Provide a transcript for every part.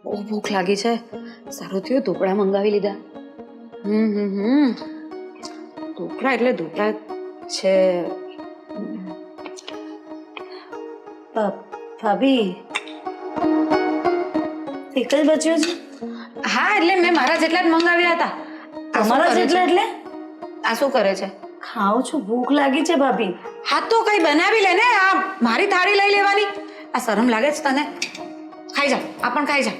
બહુ ભૂખ લાગી છે. સારું થયું ઢોકળા મંગાવી લીધા. ઢોકળા એટલે ઢોકળા છે. ભાભી એક જ બચ્યો છે? હા એટલે મેં મારા જેટલા જ મંગાવ્યા હતા. તમારા જેટલા એટલે? આ શું કરે છે? ખાઉં છું, ભૂખ લાગી છે ભાભી. હા તો કઈ બનાવી લે ને. આ મારી થાળી લઈ લેવાની. આ શરમ લાગે છે તને? ખાઈ જા, આ પણ ખાઈ જા.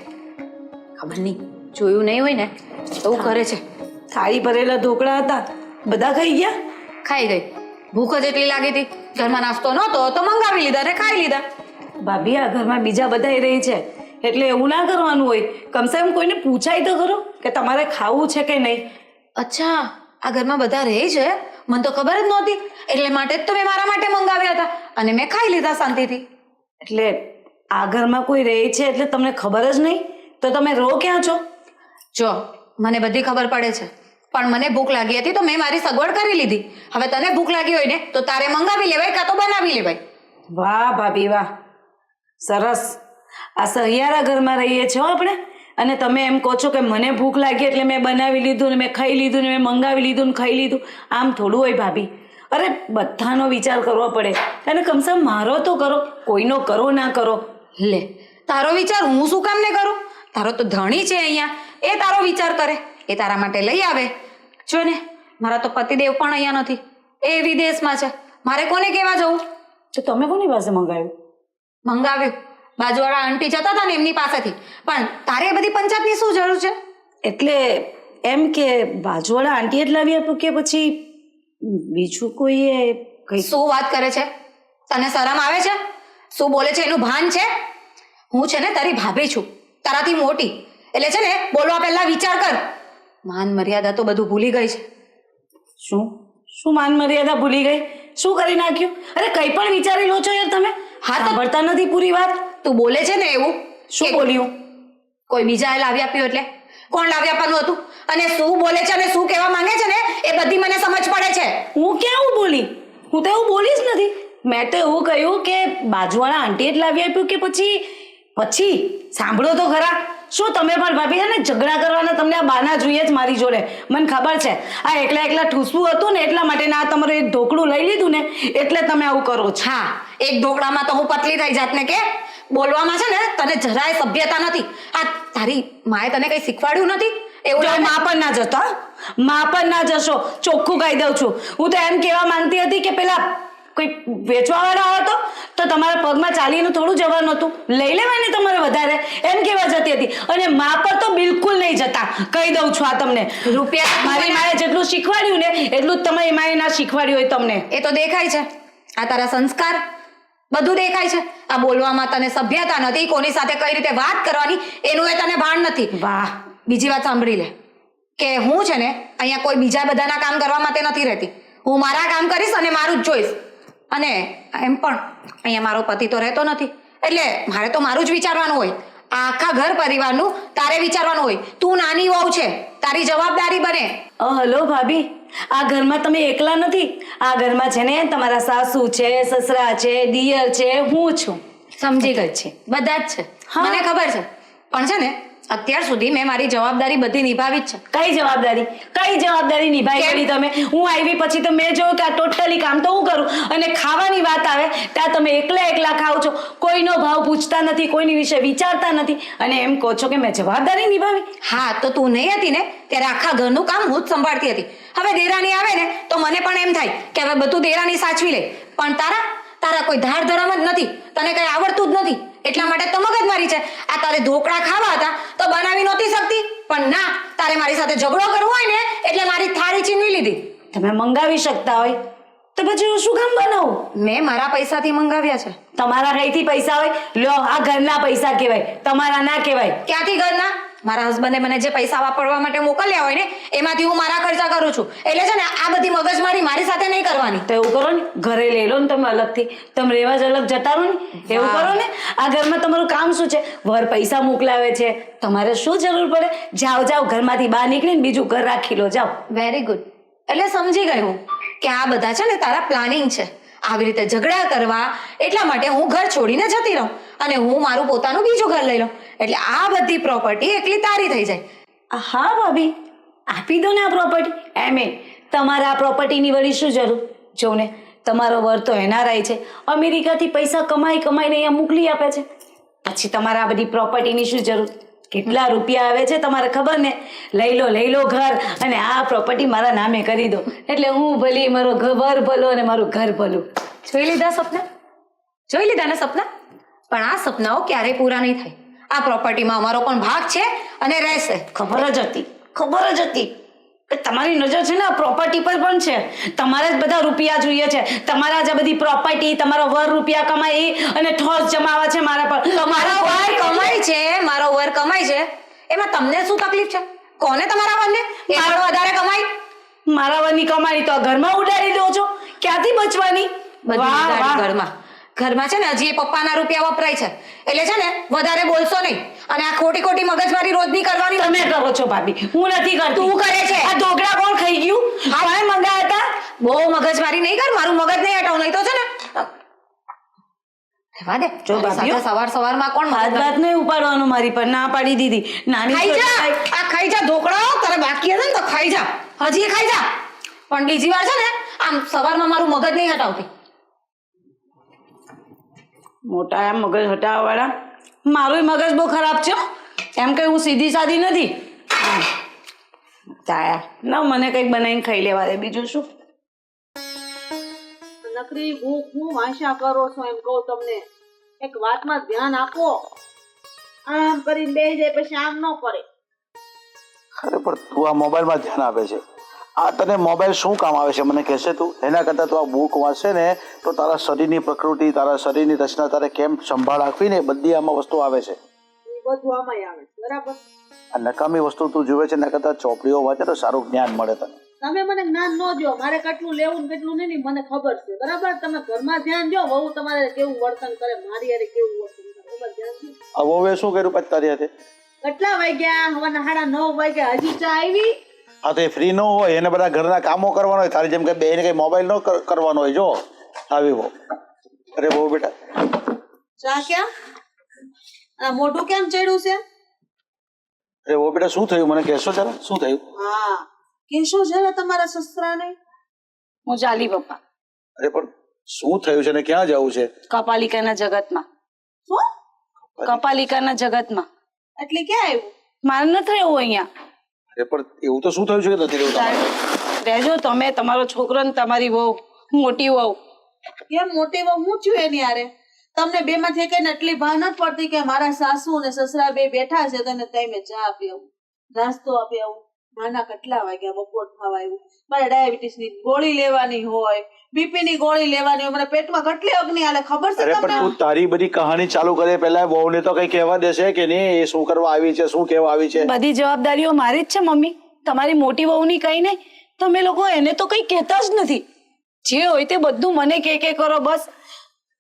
ખબર નહીં, જોયું નહીં હોય ને તો કરે છે. થાળી ભરેલા ઢોકળા હતા, બધા ખાઈ ગયા? ખાઈ ગઈ. ભૂખ જ એટલી લાગી હતી, ઘરમાં નાસ્તો નહોતો તો મંગાવી લીધા ને ખાઈ લીધા. ભાભી આ ઘરમાં બીજા બધા રહી છે એટલે એવું ના કરવાનું હોય. કમસે કમ કોઈને પૂછાય તો ખરો કે તમારે ખાવું છે કે નહીં. અચ્છા, આ ઘરમાં બધા રહે છે? મને તો ખબર જ નહોતી. એટલે માટે જ તો મેં મારા માટે મંગાવ્યા હતા અને મેં ખાઈ લીધા શાંતિથી. એટલે આ ઘરમાં કોઈ રહે છે એટલે તમને ખબર જ નહીં? તો તમે રહો ક્યાં છો? જો મને બધી ખબર પડે છે, પણ મને ભૂખ લાગી હતી તો મેં મારી સગવડ કરી લીધી. હવે તને ભૂખ લાગી હોય ને તો તારે મંગાવી લેવાય કાં તો બનાવી લેવાય. વાહ ભાભી વાહ, સરસ. આ સહિયારા ઘરમાં રહીએ છીએ આપણે, અને તમે એમ કહો છો કે મને ભૂખ લાગી એટલે મેં બનાવી લીધું ને મેં ખાઈ લીધું ને મેં મંગાવી લીધું ને ખાઈ લીધું. આમ થોડું હોય ભાભી. અરે બધાનો વિચાર કરવો પડે, અને કમસે કમ મારો તો કરો, કોઈનો કરો ના કરો. લે, તારો વિચાર હું શું કામ ને કરું? તારો તો ધણી છે અહીંયા, એ તારો વિચાર કરે, એ તારા માટે લઈ આવે. જો ને મારા તો પતિદેવ પણ અહીંયા નથી, એ વિદેશમાં છે. મારે કોને કહેવા જવું? તો તમે કોની પાસે મંગાવ્યું બાજુવાળા આંટી જતા હતા ને એમની પાસેથી. પણ તારે એ બધી પંચાયતની શું જરૂર છે? એટલે એમ કે બાજુવાળા આંટી જ લાવી આપ્યું કે પછી બીજું કોઈએ કઈ? શું વાત કરે છે? તને શરમ આવે છે? શું બોલે છે એનું ભાન છે? હું છે ને તારી ભાભી છું, તારાથી મોટી. એટલે છે ને બોલવા પહેલા વિચાર કર. માન મર્યાદા તો બધું ભૂલી ગઈ છે. શું માન મર્યાદા ભૂલી ગઈ? શું કરી નાખ્યું? અરે કઈ પણ વિચારી લો છો યાર તમે. હા, સાંભળતા નથી પૂરી વાત. તું બોલે છે ને એવું. શું બોલ્યું? કોઈ બીજાએ લાવી આપ્યું એટલે? કોણ લાવી આપવાનું હતું? અને શું બોલે છે અને શું કહેવા માંગે છે ને એ બધી મને સમજ પડે છે. હું ક્યાં એવું બોલી? હું તો એવું બોલી જ નથી. મેં તો એવું કહ્યું કે બાજુવાળા આંટીએ જ લાવી આપ્યું કે પછી સાંભળો તો ખરા. શું તમે પણ ભાભી છે ને ઝઘડા કરવાના તમને આ બાના જોઈએ જ મારી જોડે. મને ખબર છે આ એકલા ઠૂસવું હતું ને એટલા માટે આ તમારું એક ઢોકળું લઈ લીધું ને એટલે તમે આવું કરો છો. હા, એક ઢોકળામાં તો હું પતલી થઈ જાત ને કે બોલવામાં છે ને તને જરાય સભ્યતા નથી. આ તારી માએ તને કઈ શીખવાડ્યું નથી? એવું માં પણ ના જતો, માં પણ ના જશો, ચોખ્ખું કહી દઉં છું. હું તો એમ કહેવા માંગતી હતી કે પેલા કોઈ વેચવા વાળા હતો તો તમારા પગમાં ચાલીને થોડું જવાનું હતું, લઈ લેવાય ને તમારે વધારે, એમ કહેવા જતી હતી. અને મા પર તો બિલકુલ નહીં જતા, કહી દઉં છું આ તમને. રૂપિયા મારી માએ જેટલું શીખવાડ્યું ને એટલું જ તમારી માએ ના શીખવાડ્યું હોય તમને. એ તો દેખાય છે. આ તારા સંસ્કાર બધું દેખાય છે. આ બોલવામાં તને સભ્યતા નથી, કોની સાથે કઈ રીતે વાત કરવાની એનું એ તને ભાન નથી. વાહ, બીજી વાત સાંભળી લે કે હું છે ને અહીંયા કોઈ બીજા બધાના કામ કરવા માટે નથી રહેતી. હું મારા કામ કરીશ અને મારું જ જોઈશ. અને એમ પણ અહીંયા મારો પતિ તો રહેતો નથી, એટલે મારે તો મારું જ વિચારવાનું હોય. આખા ઘર પરિવારનું તારે વિચારવાનું હોય. તું નાની વહુ છે, તારી જવાબદારી બને. હલો ભાભી, આ ઘરમાં તમે એકલા નથી. આ ઘરમાં છે ને તમારા સાસુ છે, સસરા છે, દિયર છે, હું છું. સમજી ગઈ છે, બધા જ છે, મને ખબર છે. પણ છે ને અત્યાર સુધી મેં મારી જવાબદારી બધી નિભાવી જ છે. કઈ જવાબદારી નિભાવી કરી તમે? હું આવી પછી તો મેં જોયું કે આ ટોટલી કામ તો હું કરું, અને ખાવાની વાત આવે ત્યાં તમે એકલા ખાઓ છો, કોઈનો ભાવ પૂછતા નથી, કોઈની વિશે વિચારતા નથી, અને એમ કહો છો કે મેં જવાબદારી નિભાવી. હા, તો તું નહીં હતી ને ત્યારે આખા ઘરનું કામ હું જ સંભાળતી હતી. હવે દેરાણી આવે ને તો મને પણ એમ થાય કે હવે બધું દેરાણી સાચવી લે. પણ તારા કોઈ ધાર ધરમ જ નથી, તને કઈ આવડતું જ નથી. એટલા માટે તો મગજમારી છે. આ તારે ઢોકળા ખાવા હતા તો બનાવી નહોતી શકતી, પણ ના, તારે મારી સાથે ઝઘડો કરવો હોય ને એટલે મારી થાળી છીનવી લીધી. તમે મંગાવી શકતા હોય તો પછી હું શું કામ બનાવું? મેં મારા પૈસાથી મંગાવ્યા છે. તમારા કઈથી પૈસા હોય? લો, આ ઘરના પૈસા કહેવાય, તમારા ના કહેવાય. ક્યાંથી ઘરના? મારા હસબન્ડે મને જે પૈસા વાપરવા માટે મોકલ્યા હોય ને એમાંથી હું મારા ખર્ચા કરું છું. એટલે છે ને આ બધી મગજમારી મારી સાથે નહીં કરવાની. તો એવું કરો ને, ઘરે લઈ લો ને તમે અલગથી, તમે રેવા જ અલગ જતા રહો ને. એવું કરો ને. આ ઘરમાં તમારું કામ શું છે? વર પૈસા મોકલાવે છે, તમારે શું જરૂર પડે? જાઓ ઘરમાંથી બહાર નીકળીને બીજું ઘર રાખી લો, જાઓ. Very good. એટલે સમજી ગઈ હું કે આ બધા છે ને તારા પ્લાનિંગ છે, આવી રીતે ઝઘડા કરવા. એટલા માટે હું ઘર છોડીને જતી રહું અને હું મારું પોતાનું બીજું ઘર લઈ લઉં. એટલે આ બધી પ્રોપર્ટી એકલી તારી થઈ જાય. હા ભાભી, આપી દો ને આ પ્રોપર્ટી. એમે તમારા આ પ્રોપર્ટીની વળી શું જરૂર? જો ને તમારો વર તો NRI છે, અમેરિકાથી પૈસા કમાઈને અહીંયા મોકલી આપે છે. પછી તમારા આ બધી પ્રોપર્ટીની શું જરૂર? કેટલા રૂપિયા આવે છે તમારે ખબર ને? લઈ લો ઘર, અને આ પ્રોપર્ટી મારા નામે કરી દો, એટલે હું ભલી, મારો વર ભલો અને મારું ઘર ભલું. જોઈ લીધા સપના? જોઈ લીધા ને સપના? પણ આ સપનાઓ ક્યારેય પૂરા નહીં થાય. આ પ્રોપર્ટીમાં અમારો પણ ભાગ છે અને રહેશે. ખબર જ હતી કે તમારી નજર છે ને આ પ્રોપર્ટી પર પણ છે. તમારે જ બધા રૂપિયા જોઈએ છે, તમારા જ આ બધી પ્રોપર્ટી, તમારો વર રૂપિયા કમાઈ અને ઠોસ જમાવા છે મારા પર. મારો વર કમાય છે, મારો વર કમાય છે, એમાં તમને શું તકલીફ છે? કોને તમારા વરને? એ પણ વધારે કમાય. મારા વરની કમાણી તો આ ઘરમાં ઉડાડી દો છો, ક્યાંથી બચવાની? ઘરમાં છે ને હજી એ પપ્પાના રૂપિયા વપરાય છે, એટલે છે ને વધારે બોલશો નહીં. અને આ ખોટી મગજમારી રોજની કરવાની તમે કરો છો ભાભી, હું નથી કરતી. તું કરે છે. આ ઢોકળા કોણ ખાઈ ગયું? હા, મંગાયા હતા. બહુ મગજમારી નહીં કર, મારું મગજ નહીં હટાવ, નહીં તો છે ને રહેવા દે. જો ભાભીઓ, સવારમાં કોણ હાથ નહીં ઉપાડવાનું મારી પર, ના પાડી દીધી. નાની ખાઈ જા ઢોકળા, તારે બાકી હશે ને તો ખાઈ જા, હજી એ ખાઈ જા. પણ બીજી વાર છે ને આમ સવારમાં મારું મગજ નહીં હટાવતી. મોટા એમ મગજ હટાવવા વાળા. મારું મગજ બહુ ખરાબ છે, એમ કઈ હું સીધી સાદી નથી. તાયા ના, મને કંઈક બનાવીને ખાઈ લેવા દે, બીજું શું. નકરી ભૂખ હું વાંસા કરો છો એમ કહું તમને. એક વાતમાં ધ્યાન આપો. આમ કરીને બેસી જાય પછી આમ ન કરે. અરે પણ તું આ મોબાઈલમાં ધ્યાન આપે છે. આ તને મોબાઈલ શું કામ આવે છે મને કહેશે તું? એના કરતાં તું આ બુક વાંચશે ને તો તારા શરીરની પ્રકૃતિ, તારા શરીરની રચના તારે કેમ સંભાળ રાખવી ને બધી આમાં વસ્તુ આવે છે. એ બધું આમાંય આવે છે, બરાબર. આ નકામી વસ્તુ તું જુએ છે, એના કરતાં ચોપડીઓ વાંચે તો સારું જ્ઞાન મળે તને. તમે મને જ્ઞાન ન દો, મારે કેટલું લેવું ને કેટલું નહીં મને ખબર છે, બરાબર. તમે ઘરમાં ધ્યાન દો, વહુ તમારે કેવું વર્તન કરે, મારી હારે કેવું વર્તન કરે, બરાબર ધ્યાન દો. આ વહુએ શું કર્યું પછી તારી હાથે? કેટલા વાગ્યા? હવાના 9:30 વાગ્યા, હજી ચા આવી? હા તો એ ફ્રી ન હોય, એને બધા ઘરના કામો કરવાનો હોય, તારી જેમ કે બેને કઈ મોબાઈલ ન કરવાનો હોય. જો આવી બહુ. અરે બહુ બેટા, ચા ક્યાં? આ મોઢું કેમ ચડ્યું છે? અરે બહુ બેટા, શું થયું મને કહેશો જરા? શું થયું? હા, કેશો છે ને તમારા સસરાને? હું ચાલી પપ્પા. અરે પણ શું થયું છે ને ક્યાં જવું છે? કપાલિકાના જગતમાં. શું? કપાલિકાના જગતમાં. એટલે ક્યાં આવ્યું? મારે નથી રહેવું અહીંયા. અરે પણ એવું તો શું થયું છે કે નથી રહેવું તમારે? રહેજો તમે, તમારો છોકરો ને તમારી વહુ, મોટી વહુ. કેમ મોટી વહુ હું છું એની હારે? તમને બે માંથી કઈ એટલી ભાવ નથી પડતી કે મારા સાસુ અને સસરા બે બેઠા છે તો એને ટાઈમે ચા આપી આવું, નાસ્તો આપી આવું? નાના કેટલા વાગ્યા, બપોર થવા આવ્યું, મારે ડાયાબિટીસ ની ગોળી લેવાની હોય, બીપી ની ગોળી લેવાની હોય, મને પેટમાં કેટલી અગ્નિ હાલે ખબર છે અરે પણ તમને? તું તારી બધી કહાની ચાલુ કરે પહેલા વહુને તો કઈ કહેવા દેશે કે નહીં? એ શું કરવા આવી છે, શું કહેવા આવી છે? બધી જવાબદારીઓ મારી જ છે મમ્મી, તમારી મોટી વહુની કઈ નહીં. તમે લોકો એને તો કઈ કહેતા જ નથી. જે હોય તે બધું મને કે કરો બસ.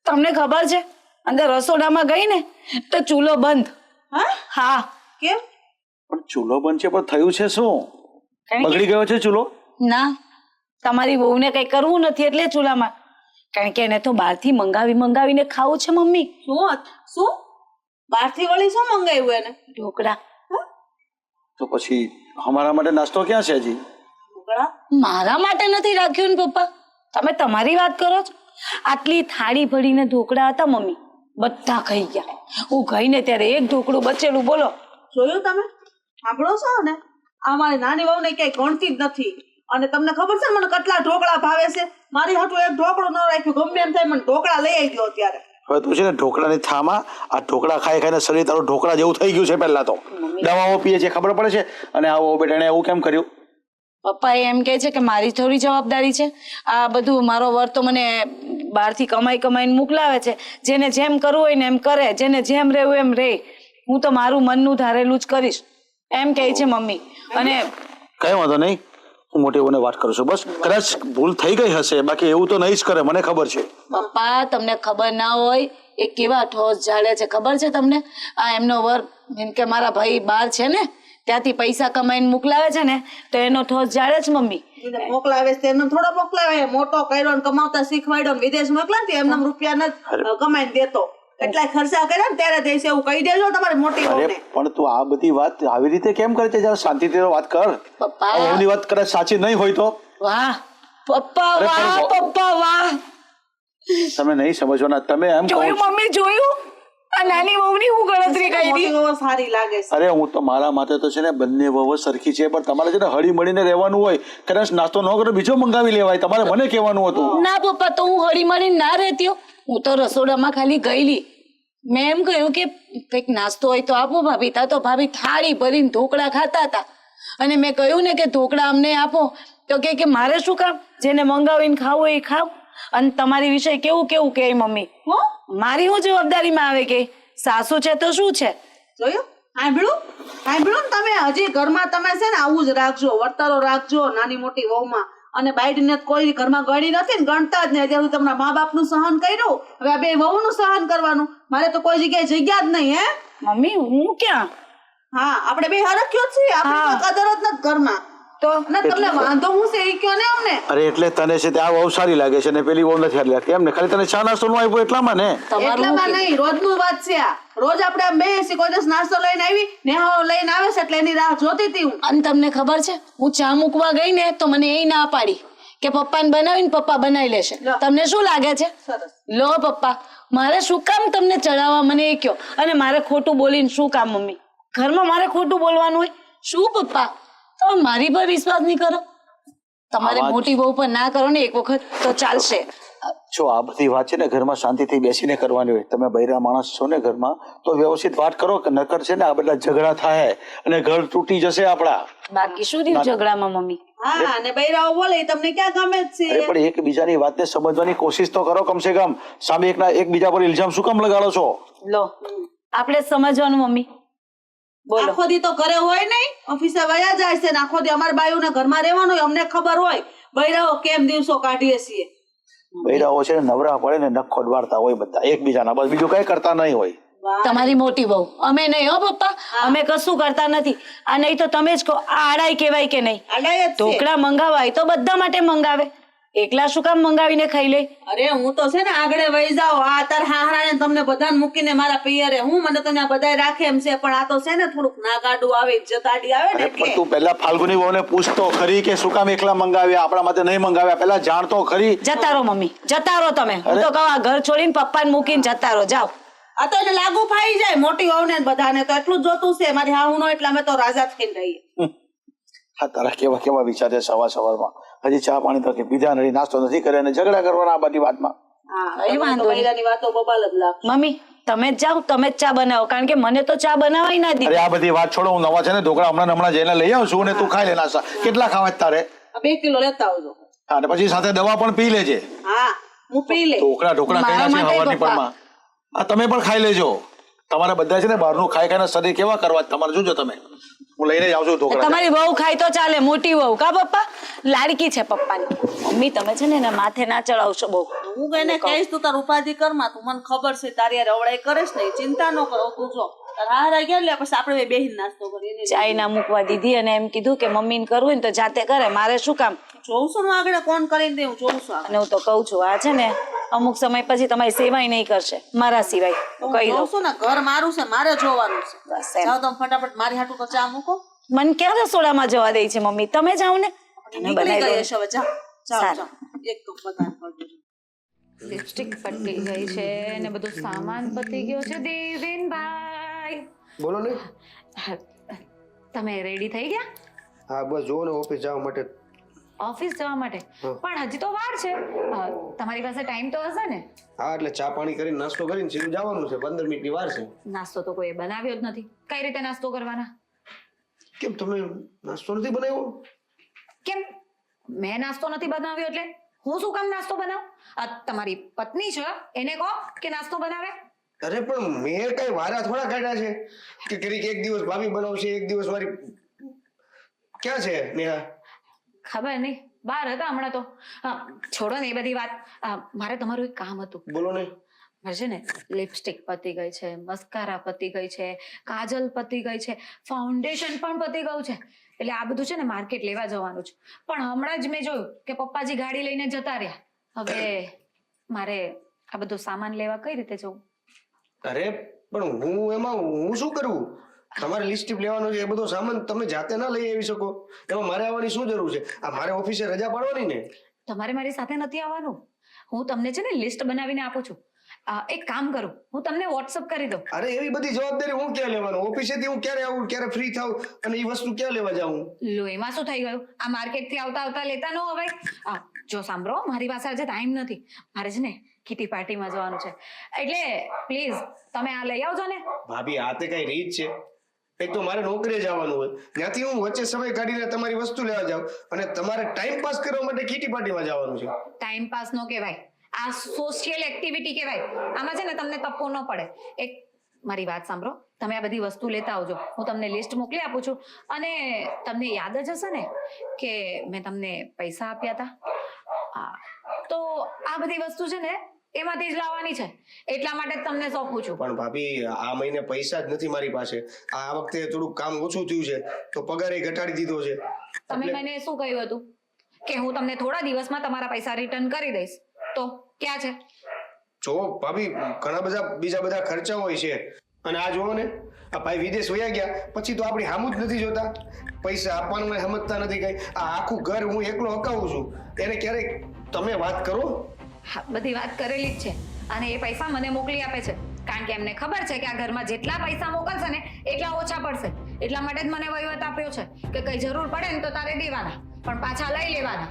તમને ખબર છે, અંદર રસોડામાં ગઈ ને તો ચૂલો બંધ. હા. કેમ? પણ ચૂલો બંધ છે પણ થયું છે શું? બગડી ગયો છે ચૂલો? ના, તમારી વહુને કઈ કરવું નથી એટલે ચૂલામાં. કારણ કે એને તો બહારથી મંગાવીને ખાવું છે મમ્મી. શું બહારથી વળી શું મંગાવ્યું એને? ઢોકળા. તો પછી અમારા માટે નાસ્તો ક્યાં છે હજી? ઢોકળા મારા માટે નથી રાખ્યું ને પપ્પા, તમે તમારી વાત કરો છો. આટલી થાળી ભરીને ઢોકળા હતા મમ્મી, બધા ખાઈ ગયા. હું ગઈ ને ત્યારે એક ઢોકળું બચેલું. બોલો, જોયું તમે? સાંભળો છો ને, આ મારી નાની વહુ ને ક્યાંય ગણતી જ નથી. અને તમને ખબર છે મને કેટલા ઢોકળા ભાવે છે? મારી હાટું એક ઢોકળું ન રાખ્યું, ગમે એમ થાય મને ઢોકળા લઈ આવી દો અત્યારે. હવે તું છે ને ઢોકળાની થામાં આ ઢોકળા ખાઈને શરીર તારું ઢોકળા જેવું થઈ ગયું છે. પહેલા તો દવાઓ પીએ છે ખબર પડે છે, અને આવો બેટા એવું કેમ કર્યું? પપ્પા એમ કહે છે કે મારી થોડી જવાબદારી છે આ બધું. મારો વર તો મને બહારથી કમાઈને મોકલાવે છે. જેને જેમ કરવું હોય ને એમ કરે, જેને જેમ રહેવું એમ રહે. હું તો મારું મનનું ધારેલું જ કરીશ એમ કહે છે મમ્મી. અને કઈ વાંધો નહીં, હું મોટી વહુને વાત કરું છું. બસ કદાચ ભૂલ થઈ ગઈ હશે, બાકી એવું તો નહીં જ કરે, મને ખબર છે. પપ્પા તમને ખબર ના હોય એ કેવા ઠોસ ઝાડે છે, ખબર છે તમને? આ એમનો વર જેમ કે મારા ભાઈ બહાર છે ને ત્યાંથી પૈસા કમાઈને મોકલાવે છે ને તો એનો ઠોસ ઝાડે જ મમ્મી. મોકલાવે છે એમને થોડો મોકલાવે, મોટો કર્યો ને કમાવતા શીખવાડ્યો ને વિદેશ મોકલાવે એમને રૂપિયા નથી કમાઈને દેતો. કેટલા ખર્ચા કર્યા ને ત્યારે દેશે એવું કહી દેજો તમારી મોટી અરે વહુને. પણ તું આ બધી વાત આવી રીતે કેમ કરે છે? જરા શાંતિથી વાત કર. પપ્પા. આ વહુની વાત કદાચ સાચી નહીં હોય તો વાહ પપ્પા અરે પણ વાહ પપ્પા વાહ તમે નહીં સમજવાના. તમે એમ કહો જોયું છો. મમ્મી જોયું આ નાની વહુની હું ગણતરી કરી મોટી વહુ સારી લાગે છે. અરે હું તો મારા માટે તો છે ને બંને વહુ સરખી છે, પણ તમારે છે ને હળી મળીને રહેવાનું હોય. કદાચ નાસ્તો ન કરો બીજો મંગાવી લેવાય. તમારે મને કહેવાનું હતું. ના પપ્પા તો હું હળી મળીને ના રહેતી હો. હું તો રસોડામાં ખાલી ગયેલી. મેં એમ કહ્યું કે કંઈક નાસ્તો હોય તો આપો ભાભી. તા તો ભાભી થાળી ભરીને ઢોકળા ખાતા હતા અને મેં કહ્યું ને કે ઢોકળા અમને આપો તો કે મારે શું કામ, જેને મંગાવીને ખાવું હોય એ ખાવ. અને તમારી વિશે કેવું કેવું કે મમ્મી હો મારી હું જવાબદારીમાં આવે કે સાસુ છે તો શું છે. જોયું સાંભળ્યું ને તમે હજી ઘરમાં તમે છે ને આવું જ રાખજો, વર્તારો રાખજો નાની મોટી વહુમાં. અને બાયડીને કોઈ ઘરમાં ગળી નથી ને ગણતા જ નહીં. અત્યાર સુધી તમારા મા બાપનું સહન કર્યું, હવે આ બે વહુનું સહન કરવાનું. મારે તો કોઈ જગ્યાએ જગ્યા જ નહીં. હે મમ્મી હું ક્યાં હા આપણે બે હરખ્યો જ છીએ, આપણી કોઈ કદર જ નથી ઘરમાં. તો અને તમને વાંધો હું છે એ કયો ને અમને. અરે એટલે તને છે તે આ વહુ સારી લાગે છે ને પેલી વહુ નથી સારી લાગતી એમ ને? ખાલી તને ચા નાસ્તો નો આપ્યો એટલામાં ને? એટલામાં નહીં, રોજનું વાત છે આ. રોજ આપણે આમ બેસી કોઈ દિવસ નાસ્તો લઈને આવી નેહો લઈને આવે છે એટલે એની રાહ જોતી હતી હું. અને તમને ખબર છે હું ચા મૂકવા ગઈ ને તો મને એ ના પાડી કે પપ્પાને બનાવીને પપ્પા બનાવી લેશે. લો. તમને શું લાગે છે? સરસ. લો પપ્પા મારે શું કામ તમને ચડાવવા મને એ કયો. અને મારે ખોટું બોલીને શું કામ મમ્મી? ઘરમાં મારે ખોટું બોલવાનું હોય શું પપ્પા? તમે મારી પર વિશ્વાસ નહીં કરો? તમારે મોટી બહુ પર ના કરો ને એક વખત તો ચાલશે. જો આ બધી વાત છે ને ઘરમાં શાંતિથી બેસીને કરવાની હોય. તમે બૈરા માણસ છો ને ઘરમાં તો વ્યવસ્થિત વાત કરો કે નકર છે ને આ બધા ઝઘડા થાય અને ઘર તૂટી જશે આપણા. બાકી શું રહ્યું ઝઘડામાં મમ્મી? હા અને બૈરાઓ બોલે એ તમને ક્યાં ગમે જ અરે છે. પણ એકબીજાની વાતને સમજવાની કોશિશ તો કરો કમસે કમ. સામે એકબીજા પર ઇલ્ઝામ શું કામ લગાડો છો? લો આપણે સમજવાનું મમ્મી. બોલો. આખો દી તો ઘરે હોય નહીં, ઓફિસે વયા જાય છે ને આખો દી અમારા બાયુને ઘરમાં રહેવાનું હોય. અમને ખબર હોય બૈરાઓ કેમ દિવસો કાઢીએ છીએ. બૈરાઓ છે ને નવરા પડે ને નખ ખોડવાડતા હોય બધા એકબીજાના, બસ બીજું કઈ કરતા નહીં હોય. તમારી મોટી બહુ અમે નહીં હો પપ્પા, અમે કશું કરતા નથી. આ નહીં તો તમે જ કહો આ આડાઈ કહેવાય કે નહીં? અડાય જ છે. ઢોકળા મંગાવાય તો બધા માટે મંગાવે, એકલા શું કામ મંગાવીને ખાઈ લે? અરે હું તો છે ને આગળ વહી જાઓ. આ તાર હાહરાને તમને બધાને મૂકીને મારા પિયરે હું મને તો બધા રાખે એમ છે, પણ આ તો છે ને થોડુંક નાગાડું આવે જતાડી આવે ને અરે પણ એટલે. તું પહેલા ફાલ્ગુની વહુને પૂછતો ખરી કે શું કામ એકલા મંગાવ્યા, આપણા માટે નહીં મંગાવ્યા, પહેલા જાણતો ખરી. જતા રહો મમ્મી, જતા રહો તમે. હું તો કહું આ ઘર છોડીને પપ્પાને મૂકીને જતા રહો, જાઓ. આ તો એને લાગુ ફાઈ જાય મોટી વહુને ને બધાને તો એટલું જ જોતું છે. મારી હાહુનો એટલે અમે તો રાજા થઈને રહીએ. હા તારા કેવા કેવા વિચાર છે સવારમાં. હજી ચા પાણી તો કે પીધા નથી, નાસ્તો નથી કર્યો અને ઝઘડા કરવાના આ બધી વાતમાં. હા કઈ તમને વાંધો તો નહીં. બૈરાની વાતો બબાલ જ લાગશે. મમ્મી તમે જ જાઓ, તમે જ ચા બનાવો, કારણ કે મને તો ચા બનાવાય ના અરે દીધી. આ બધી વાત છોડો. હું નવા છે ને ઢોકળા હમણાં જઈને લઈ આવું છું ને તું ખાઈ લે નાસ્તા. કેટલા ખાવા છે તારે? આ 2 કિલો લેતા આવજો. હા અને પછી સાથે દવા પણ પી લેજે. હા હું પી લે. ઢોકળા મારા કર્યા છે માટે હવારની પપ્પા. પરમાં. આ તમે પણ ખાઈ લેજો. તમારે બધા છે ને બહારનું ખાઈ ખાઈને શરીર કેવા કરવા તમારે જોજો તમે. હું લઈને જ આવું છું ઢોકળા. તમારી વહુ ખાય તો ચાલે, મોટી વહુ કા પપ્પા લાડકી છે પપ્પાની. મમ્મી તમે છે ને એના માથે ના ચડાવશો બહુ. હું કઈને કહીશ તું તાર ઉપાધિ કરમાં, તું મને ખબર છે તારી યાર અવળાઈ કરીશ ને, ચિંતા ન કરો. તું જો તાર હારા ગયા એટલે પછી આપણે બેહીને નાસ્તો કરીએ. ચાય ના મૂકવા દીધી અને એમ કીધું કે મમ્મીને કરવું હોય ને તો જાતે કરે, મારે શું કામ? જોઉં છું હું આગળ કોણ કરીને દે, હું જોઉં છું આગળ. અને હું તો કહું છું આ છે ને અમુક સમય પછી તમારી સેવાય નહીં કરશે મારા સિવાય. હું કહી જોઉં દઉં. છું ને ઘર મારું છે, મારે જોવાનું છે. બસ એમ. જાઓ તમે ફટાફટ મારી હાટુ તો ચા મૂકો. મને ક્યાં રસોડામાં જવા દે છે મમ્મી? તમે જાઓ ને. નીકળી ગઈ હશે હવે. જાઓ જાઓ સારું. જાઓ. એક તો પગાર કરી દેજો. લિપસ્ટિક પતી ગઈ છે ને બધું સામાન પતી ગયો છે. દેવેનભાઈ બોલો ને. તમે રેડી થઈ ગયા હા બસ જોવો ને ઓફિસ જવા માટે. ઓફિસ જવા માટે? પણ હજી તો વાર છે. તમારી પાસે ટાઈમ તો હશે ને? હા એટલે ચા પાણી કરીને નાસ્તો કરીને સીધું જવાનું છે, 15 મિનિટની વાર છે. નાસ્તો તો કોઈ બનાવ્યો જ નથી. કઈ રીતે નાસ્તો કરવાના? કેમ તમે નાસ્તો નથી બનાવ્યો? કેમ મેં નાસ્તો નથી બનાવ્યો એટલે હું શું કામ નાસ્તો બનાવું? તમારી પત્ની છે એને કહો કે નાસ્તો બનાવે. અરે પણ મેં કઈ વારા થોડા કાઢ્યા છે કે કરીક એક દિવસ ભાભી બનાવશે, એક દિવસ મારી. ક્યાં છે નેહા? ખબર નહીં, બહાર હતા હમણાં તો. છોડો ને એ બધી વાત. મારે તમારું એક કામ હતું. બોલો ને. મારે છે ને લિપસ્ટિક પતી ગઈ છે, મસ્કારા પતી ગઈ છે, કાજલ પતી ગઈ છે, ફાઉન્ડેશન પણ પતી ગયું છે. એટલે આ બધું છે ને માર્કેટ લેવા જવાનું છે. પણ હમણાં જ મેં જોયું કે પપ્પાજી ગાડી લઈને જતા રહ્યા. હવે મારે આ બધું સામાન લેવા કઈ રીતે જવું? અરે પણ હું શું કરું? તમારે લિસ્ટ લેવાનું છે, એ બધો સામાન તમે જાતે ના લઈ આવી શકો? એમાં મારે આવવાની શું જરૂર છે? આ મારે ઓફિસે રજા પાડવાની ને. તમારે મારી સાથે નથી આવવાનું. હું તમને છે ને લિસ્ટ બનાવીને આપું છું. એક કામ કરું, હું તમને વોટ્સઅપ કરી દઉં. અરે એવી બધી જવાબદારી હું ક્યાં લેવાનું? ઓફિસેથી હું ક્યારે આવું, ક્યારે ફ્રી થાઉં અને એ વસ્તુ ક્યાં લેવા જાઉં? લો એમાં શું થઈ ગયું? આ માર્કેટથી આવતા આવતા લેતા ન હવે. જો સાંભળો, મારી પાસે આજે ટાઈમ નથી. મારે છે ને કિટી પાર્ટીમાં જવાનું છે, એટલે પ્લીઝ તમે આ લઈ આવજો ને. ભાભી આ તે કઈ રીત છે? એક તો મારે નોકરીએ જવાનું હોય, ત્યાંથી હું વચ્ચે સમય કાઢીને તમારી વસ્તુ લેવા જાઉં અને તમારે ટાઈમ પાસ કરવા માટે કિટી પાર્ટીમાં જવાનું છે. ટાઈમ પાસ નો કહેવાય, આ સોશિયલ એક્ટિવિટી કહેવાય. આમાં છે ને તમને તપવો ન પડે. એક મારી વાત સાંભળો, તમે આ બધી વસ્તુ લેતા આવજો. હું તમને લિસ્ટ મોકલી આપું છું. અને તમને યાદ જ હશે ને કે મેં તમને પૈસા આપ્યા હતા? તો આ બધી વસ્તુ છે ને એમાંથી જ લાવવાની છે, એટલા માટે જ તમને સોંપું છું. પણ ભાભી આ મહિને પૈસા જ નથી મારી પાસે. આ વખતે થોડું કામ ઓછું થયું છે તો પગાર ઘટાડી દીધો છે. તમે મને શું કહ્યું હતું કે હું તમને થોડા દિવસમાં તમારા પૈસા રિટર્ન કરી દઈશ, તો ક્યાં છે? જો ભાભી ઘણા બધા બીજા બધા ખર્ચા હોય છે અને આ જોવો ને, આ ભાઈ વિદેશ વયા ગયા પછી તો આપણી હામું જ નથી જોતા. પૈસા આપવાનું સમજતા નથી કઈ. આ આખું ઘર હું એકલો હકાવું છું, એને ક્યારેક તમે વાત કરો. હા, બધી વાત કરેલી જ છે. અને એ પૈસા મને મોકલી આપે છે કારણ કે એમને ખબર છે કે આ ઘરમાં જેટલા પૈસા મોકલશે ને એટલા ઓછા પડશે. એટલા માટે જ મને વહીવટ આપ્યો છે કે કઈ જરૂર પડે ને તો તારે દેવાના, પણ પાછા લઈ લેવાના.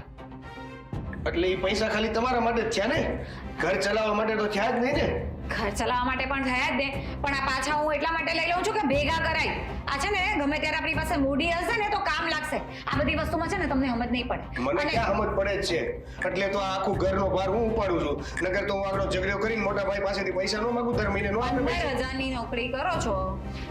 એટલે એ પૈસા ખાલી તમારા માટે જ થયા ને? ઘર ચલાવવા માટે તો થયા જ નહીં ને? ઘર ચલાવવા માટે પણ થયા જ ને, પણ આ પાછા હું એટલા માટે લઈ લઉં છું કે ભેગા કરાય. આ છે ને ગમે ત્યારે આપણી પાસે મૂડી હશે ને તો કામ લાગશે. આ બધી વસ્તુમાં છે ને તમને સમજ નહીં પડે. મને ક્યાં સમજ પડે જ છે? એટલે તો આ આખું ઘરનો ભાર હું ઉપાડું છું. નકર તો હું આગળ ઝઘડો કરીને મોટા ભાઈ પાસેથી પૈસા ન માંગુ, દર મહિને નો આપે પૈસા. 15,000ની નોકરી કરો છો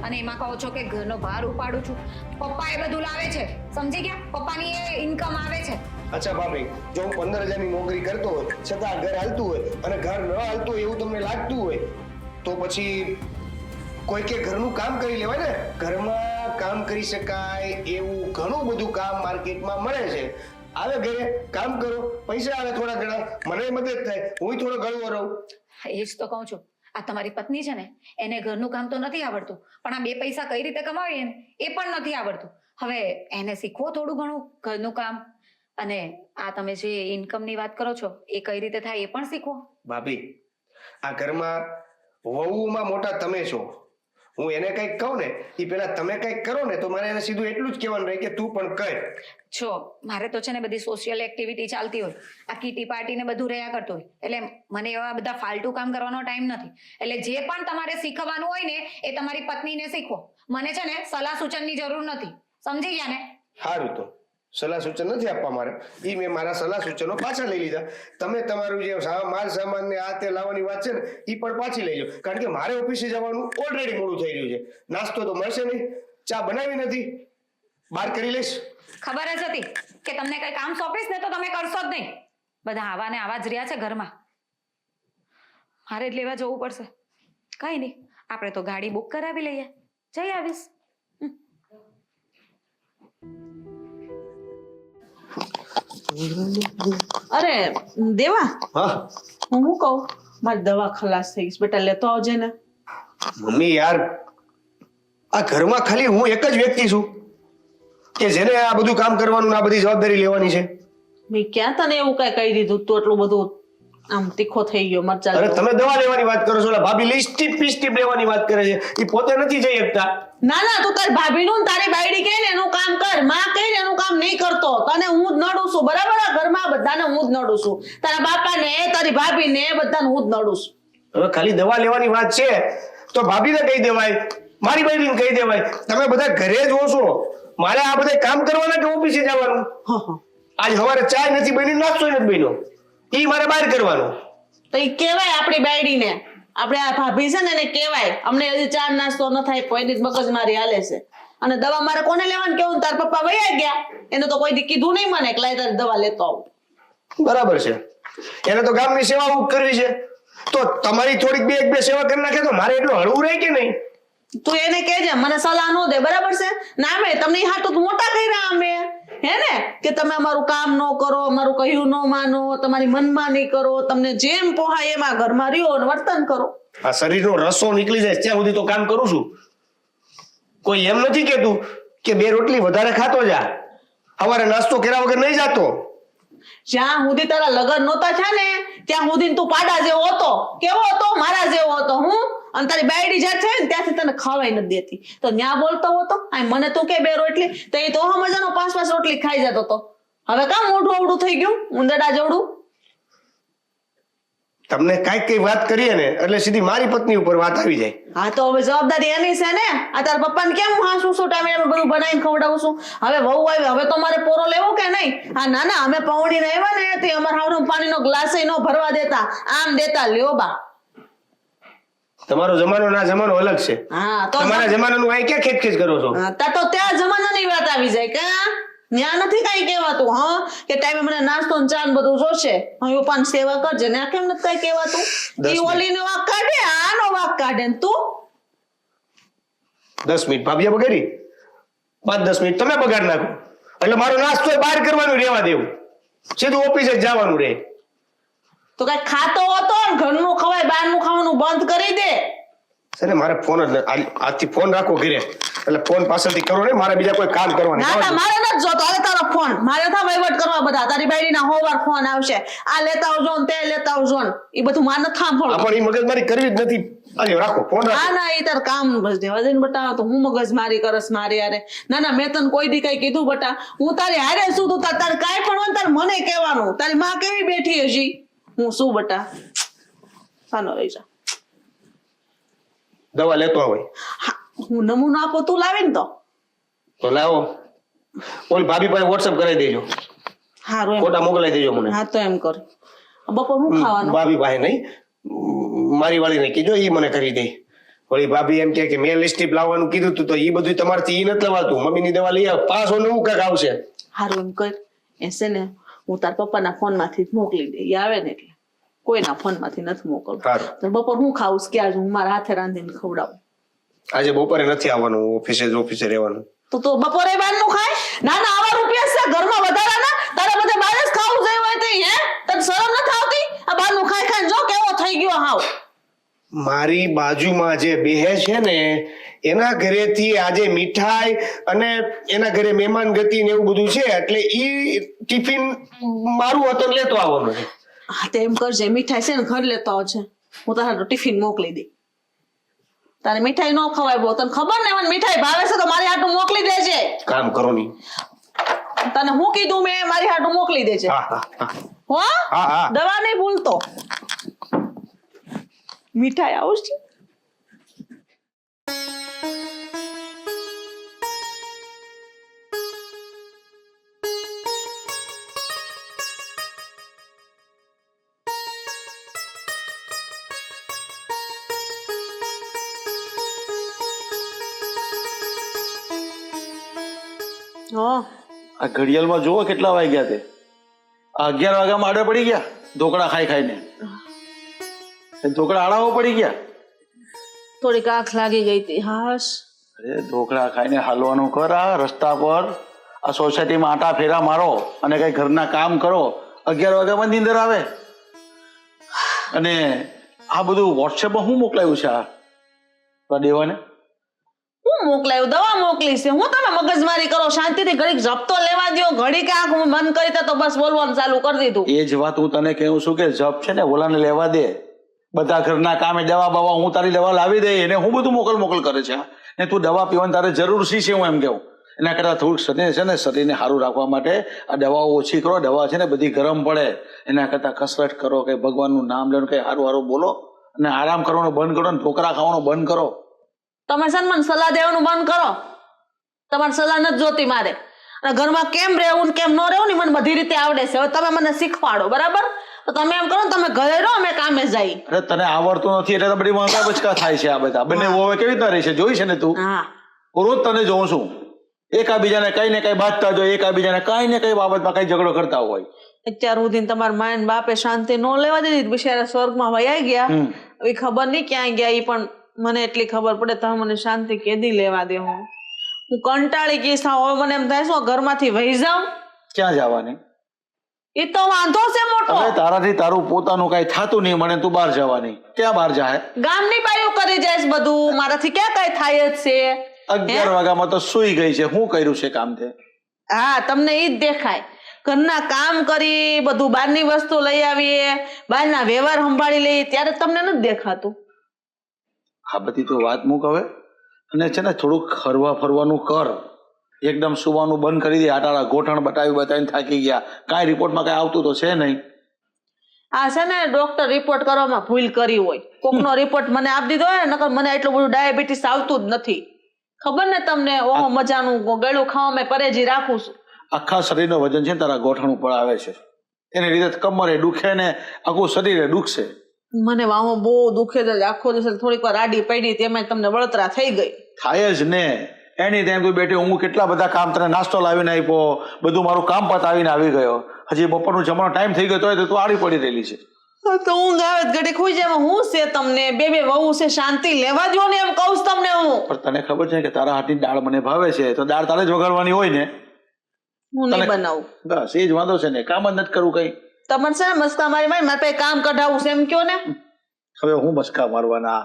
અને એમાં કહો છો કે ઘરનો ભાર ઉપાડું છું. પપ્પા એ બધું લાવે છે, સમજી ગયા? પપ્પાની એ ઇન્કમ આવે છે. અચ્છા ભાભી, જો હું 15,000ની નોકરી કરતો હોય છતાં ઘર હાલતું હોય અને ઘર ન હાલતું હોય એવું તમને લાગતું હોય તો પછી કોઈ કે ઘરનું કામ કરી લેવાય ને. ઘરમાં કામ કરી શકાય એવું ઘણું બધું કામ માર્કેટમાં મળે છે. આવે ઘરે કામ કરો, પૈસા આવે થોડા ઘણા, મને મદદ થાય, હું થોડો ગળવો રહું. એ જ તો કહું છું. આ તમારી પત્ની છે ને, એને ઘરનું કામ તો નથી આવડતું, પણ આ બે પૈસા કઈ રીતે કમાવીએ ને એ પણ નથી આવડતું. હવે એને શીખવો થોડું ઘણું ઘરનું કામ. અને આ તમે જે ઇન્કમની વાત કરો છો એ કઈ રીતે થાય એ પણ શીખવો. ભાભી, આ ઘરમાં વહુમાં મોટા તમે છો. હું એને કંઈક કહું ને એ પેલા તમે કંઈક કરો ને તો મારે એને સીધું એટલું જ કહેવાનું રહે કે તું પણ કર. જો મારે તો છે ને બધી સોશિયલ એક્ટિવિટી ચાલતી હોય, આ કીટી પાર્ટી ને બધું રહ્યા કરતું હોય, એટલે મને એવા બધા ફાલતુ કામ કરવાનો ટાઈમ નથી. એટલે જે પણ તમારે શીખવાનું હોય ને એ તમારી પત્નીને શીખવો. મને છે ને સલાહ સૂચનની જરૂર નથી, સમજી ગયા ને? સારું, તો સલાહ સૂચન નથી આપવા મારે. એ મેં મારા સલાહ સૂચનો પાછા લઈ લીધા. તમે તમારું જે માલ સામાન ને આ તે લાવવાની વાત છે ને એ પણ પાછી લઈ લો, કારણ કે મારે ઓફિસે જવાનું ઓલરેડી મોડું થઈ રહ્યું છે. નાસ્તો તો મળશે નહીં, ચા બનાવી નથી, બહાર કરી લઈશ. ખબર જ હતી કે તમને કઈ કામ સોંપીશ ને તો તમે કરશો જ નહીં. બધા આવા ને આવા જ રહ્યા છે ઘરમાં. મારે જ લેવા જવું પડશે. કઈ નહીં, આપણે તો ગાડી બુક કરાવી લઈએ, જઈ આવીશ. અરે દેવા, હા હું શું કહું, મારી દવા ખલાસ થઈ ગઈ, બેટા લેતો આવજે ને. મમ્મી યાર, આ ઘરમાં ખાલી હું એક જ વ્યક્તિ છું કે જેને આ બધું કામ કરવાનું ને આ બધી જવાબદારી લેવાની છે. મેં ક્યાં તને એવું કઈ કહી દીધું? તું એટલું બધું આમ તીખો થઈ ગયો મરચા. અરે તમે દવા લેવાની વાત કરો છો, ભાભી લિસ્ટીપ પીસ્ટીપ લેવાની વાત કરે છે. એ પોતે નથી જઈ શકતા. ના ના, તું તારી ભાભીનું ને તારી બાયડી કહે ને એનું કામ કર. માં કહે ને એનું કામ નહીં કરતો. તને હું જ નડું છું, બરાબર? આ ઘરમાં બધાને હું જ નડું છું. તારા બાપાને, તારી ભાભીને, બધાને હું જ નડું છું. હવે ખાલી દવા લેવાની વાત છે તો ભાભીને કહી દેવાય, મારી બહેનને કહી દેવાય. તમે બધા ઘરે જ હો છો, મારે આ બધા કામ કરવાના કે ઓફિસે જવાનું? આજ સવારે ચા નથી બની, નાસ્તો નથી બન્યો, ઈ મારે બહાર કરવાનો. તો એ કહેવાય આપણી બાયડીને, આપણે આ ભાભી છે ને એને કહેવાય અમને હજી ચા નાસ્તો ન થાય, કોઈ દી મગજમારી હાલે છે. અને દવા મારે કોને લેવાની કેવું? તાર પપ્પા વયા ગયા, એને તો કોઈ દી કીધું નહીં મને કે લાય તારી દવા લેતો આવું. બરાબર છે, એને તો ગામની સેવા કરવી છે, તો તમારી થોડીક બે સેવા કરી નાખે તો મારે એટલું હળવું રહે કે નહીં? તું એને કહેજે મને સલાહ ન દે, બરાબર છે? ના અમે તમને હાટું મોટા કર્યા અમે, હે ને, કે તમે અમારું કામ ન કરો, અમારું કહ્યું ન માનો, તમારી મનમાની કરો, તમને જેમ પોહાય એમાં ઘરમાં રહ્યો અને વર્તન કરો. આ શરીરનો રસો નીકળી જાય ત્યાં સુધી તો કામ કરું છું. કોઈ એમ નથી કેતું કે 2 રોટલી વધારે ખાતો જા, સવારે નાસ્તો કર્યા વગર નહીં જાતો. જ્યાં સુધી તારા લગ્ન નહોતા થયા ને ત્યાં સુધી તું પાડા જેવો હતો. કેવો હતો? મારા જેવો હતો. હું અને તારી બાયડી જ્યાં છે ને ત્યાંથી તને ખવાય નથી દેતી, તો ન્યા બોલતો હતો. આ મને તું કે 2 રોટલી, તો એ તો મજાનો 5-5 રોટલી ખાઈ જતો હતો. હવે કામ મોઢું અવડું થઈ ગયું, ઉંદરડા જેવડું. તમને કઈ વાત કરીએ ને એટલે સીધી મારી પત્ની ઉપર વાત આવી જાય. હા તો હવે જવાબદારી એની છે ને. આ તારા પપ્પાને કેમ હું હાસું છું ટાઈમે બધું બનાવીને ખવડાવું છું. હવે વહુ આવી, હવે તો મારે પોરો લેવો કે નહીં? હા ના ના, અમે પૌણીને આવ્યા ને તે અમારા હાવનો પાણીનો ગ્લાસ ય ન ભરવા દેતા, આમ દેતા. લ્યો બા. તમારો જમાનો ના જમાનો અલગ છે. હા તો તમારા જમાનાનું આ ક્યાં ખેંચ કરો છો? હા, તા તો ત્યાં જમાનાની વાત આવી જાય કા? ત્યાં નથી કઈ કહેવાતું. હા કે ટાઈમે મને નાસ્તો ને ચા ને બધું જોશે, હવે પણ સેવા કરજે ને. આ કેમ નથી કઈ કહેવાતું? ઈ ઓલીનો વાક કાઢે, આનો વાક કાઢે ને તું 10 મિનિટ ભાભીએ બગાડી, 5-10 મિનિટ તમે બગાડ નાખો એટલે મારો નાસ્તો બહાર કરવાનું રહેવા દેવું, સીધું ઓફિસે જ જવાનું રહે. તો કઈ ખાતો હતો ને ઘરનું ખવાય, બહારનું ખાવાનું બંધ કરી દે. સર મારે ફોન જ આજથી ફોન રાખો ઘરે, એટલે ફોન પાછળથી કરો ને, મારે બીજા કોઈ કામ કરવાનું ના ના, મારે નથી જોતો. હવે તારો ફોન મારે થા વહીવટ કરવા બધા. તારી બાયડીના હોવાર ફોન આવશે, આ લેતા આવજો ને તે લેતા આવજો ને, એ બધું મારે નથી સાંભળવું. પણ એ મગજમારી કરવી જ નથી. આજે રાખો ફોન રાખો. ના ના, એ તાર કામ બસ દેવા દે ને બટા. તો હું મગજ મારી કરસ મારી યારે? ના ના, મેં તને કોઈ દી કઈ કીધું બટા? હું તારી હારે શું? તું તારે કાંઈ પણ હોય તારે મને કહેવાનું. તારી માં કેવી બેઠી હજી? હું શું બટા? સાનો રહી જા. દવા લેતો હોય હા, હું નમૂનો આપો તું લાવે ને તો લાવો. ઓલ ભાભી પાસે વોટ્સએપ કરાવી દેજો, હારું એમ. ફોટા મોકલાઈ દેજો મને. હા તો એમ કર. બપોર હું ખાવાનું? ભાભી પાસે નહીં, મારી વાળીને કીજો, ઈ મને કરી દે. વળી ભાભી એમ કે મેં લિસ્ટિપ લાવવાનું કીધું તું, તો ઈ બધું તમારથી ઈ નથી લવાતું. મમ્મીની દવા લઈ આવ, 500 નવું કાંઈક આવશે. હારું એમ કર. એ છે ને હું તાર પપ્પાના ફોન માંથી જ મોકલી દે. એ આવે ને એટલે કોઈના ફોન માંથી નથી મોકલતો. સારું. તો બપોર હું ખાવું કે આજે હું મારા હાથે રાંધીને ખવડાવું. આજે બપોરે નથી આવવાનું, ઓફિસે રહેવાનું. તો બપોરે બહારનું ખાય? ના ના, આવા રૂપિયા છે ઘરમાં વધારાના. તારે બધે બહાર જ ખાવું જોઈએ હોય તે? હે, તને શરમ નથી આવતી? આ બહારનું ખાઈ ખાઈને જો કેવો થઈ ગયો હાવ. મારી બાજુમાં જે બેહે છે ને એના ઘરેથી આજે મીઠાઈ અને એના ઘરે મહેમાન ગતિ ને એવું બધું છે, એટલે ઈ ટિફિન મારું હતું લેતો આવવાનું છે. હા તે એમ કરજે, મીઠાઈ છે ને ઘર લેતો આવજે, હું તારા ટિફિન મોકલી દઈ. તારે મીઠાઈ ન ખવાય બહુ, તને ખબર ને મને મીઠાઈ ભાવે છે તો મારી હાટું મોકલી દેજે. કામ કરો ની. તને હું કીધું મેં, મારી હાટું મોકલી દેજે. હા હા હા હો, હા હા. દવા નહીં ભૂલતો. મીઠાઈ આવશે. હા, આ ઘડિયાળમાં જુઓ કેટલા વાગ્યા તે. આ 11 વાગ્યામાં આડે પડી ગયા ઢોકળા ખાઈ ખાઈને. ઢોકળા આડાઓ પડી ગયા. થોડીક આંખ લાગી ગઈ હતી. હાશ, અરે ઢોકળા ખાઈને હાલવાનું કર. આ રસ્તા પર આ સોસાયટીમાં આટા ફેરા મારો અને કઈ ઘરના કામ કરો. 11 વાગ્યામાં નીંદર આવે. અને આ બધું વોટ્સએપમાં શું મોકલાયું છે આ દેવાને? હું મોકલાયું? દવા મોકલી છે. હું તમે મગજમારી કરો? શાંતિથી ઘડીક જપતો લેવા દ્યો. ઘડીક આંખ બંધ કરી તો બસ બોલવાનું ચાલુ કરી દીધું. એ જ વાત હું તને કહું છું કે જપ છે ને ઓલાને લેવા દે. બધા ઘરના કામે દવા બવા હું તારી દવા લાવી દે, એને હું બધું મોકલ કરે છે. ને તું દવા પીવાની તારે જરૂર શી છે હું એમ કહું. એના કરતાં થોડુંક શરીર છે ને શરીરને સારું રાખવા માટે આ દવાઓ ઓછી કરો. દવા છે ને બધી ગરમ પડે, એના કરતાં કસરત કરો, કે ભગવાનનું નામ લેવાનું, કઈ સારું સારું બોલો અને આરામ કરવાનું બંધ કરો ને ઢોકળા ખાવાનું બંધ કરો. તમે છે ને મને સલાહ દેવાનું બંધ કરો. તમારી સલાહ નથી જોતી મારે. અને ઘરમાં કેમ રહેવું ને કેમ ન રહેવું ને મને બધી રીતે આવડે છે. હવે તમે મને શીખવાડો, બરાબર? તો તમે એમ કરો ને, તમે ઘરે રહો, અમે કામે જઈએ. અરે તને આવડતું નથી એટલે તો બધી વાંકા બચકા થાય છે. આ બધા બંને હવે કેવી રીતના રહે છે જોઈ છે ને તું? હા, રોજ તને જોઉં છું એકાબીજાને કઈ ને કઈ બાંધતા જો, એકાબીજાને કઈ ને કઈ બાબતમાં કઈ ઝઘડો કરતા હોય. અત્યાર સુધી તમારા માય બાપે શાંતિ ન લેવા દીધી, બિચારા સ્વર્ગમાં વયા ગયા. હવે ખબર નહીં ક્યાં ગયા. ઈ પણ મને એટલી ખબર પડે, તમે મને શાંતિ કેદી લેવા દે. હું કંટાળી ગઈ છું. હવે મને એમ થાય શું ઘરમાંથી વહી જાઉં. ક્યાં જવાની? એ તો વાંધો છે મોટો. હવે તારાથી તારું પોતાનું કઈ થતું નહીં, મને તું બહાર જવાની. ક્યાં બહાર જાય? ગામની બાઈઓ કરી જાય છે બધું, મારાથી ક્યાં કઈ થાય જ છે. 11 વાગ્યામાં તો સુઈ ગઈ છે. શું કર્યું છે કામ તે? હા, તમને ઈ જ દેખાય. ઘરના કામ કરી, બધું બહારની વસ્તુ લઈ આવીએ, બહારના વ્યવહાર સંભાળી લઈએ, ત્યારે તમને નથી દેખાતું. આ બધી તો વાત મૂક હવે, અને છે ને થોડુંક હરવા ફરવાનું કર. એકદમ સુવાનું બંધ કરી દે. આટાળા ગોઠણ બતાવીને થાકી ગયા. કાંઈ રિપોર્ટમાં કાંઈ આવતું તો છે નહીં. આ છે ને ડોક્ટર રિપોર્ટ કરવામાં ભૂલ કરી હોય. કોકનો રિપોર્ટ મને આપી દીધો હોય ને, નકર મને એટલું બધું ડાયાબિટીસ આવતું જ નથી. ખબર ને તમને? ઓહો મજાનું ગળું ખાવામાં પરેજી રાખું છું. આખા શરીરનું વજન છે ને તારા ગોઠણ ઉપર આવે છે. એની રીતે કમરે દુખે ને આખું શરીરે દુખશે. મને વાહો બહુ દુખે છે. આખો દિવસ થોડીક વાર આડી પડી તેમાં તમને વળતરા થઈ ગઈ. થાય જ ને. એની ટાઈમ તું બેઠી, હું કેટલા બધા કામ તને નાસ્તો લાવીને આપ્યો, બધું મારું કામ પતાવીને આવી ગયો. હજી બપોરનું જમવાનો ટાઈમ થઈ ગયો તો તું આડી પડી રહેલી છે. તો ઊંઘ આવે ઘડી ખુઈ જાય. હું છે તમને બે વહુ છે, શાંતિ લેવા દો ને એમ કહું છું તમને હું. પણ તને ખબર છે કે તારા હાથની દાળ મને ભાવે છે, તો દાળ તારે જ વગાડવાની હોય ને. હું નહીં બનાવું. બસ એ જ વાંધો છે ને. કામ જ નથી કરવું કઈ. તમારે છે ને મસ્કા મારી મારી પાસે કામ કઢાવવું છે એમ કયો ને. હવે હું મસ્કા મારવાના?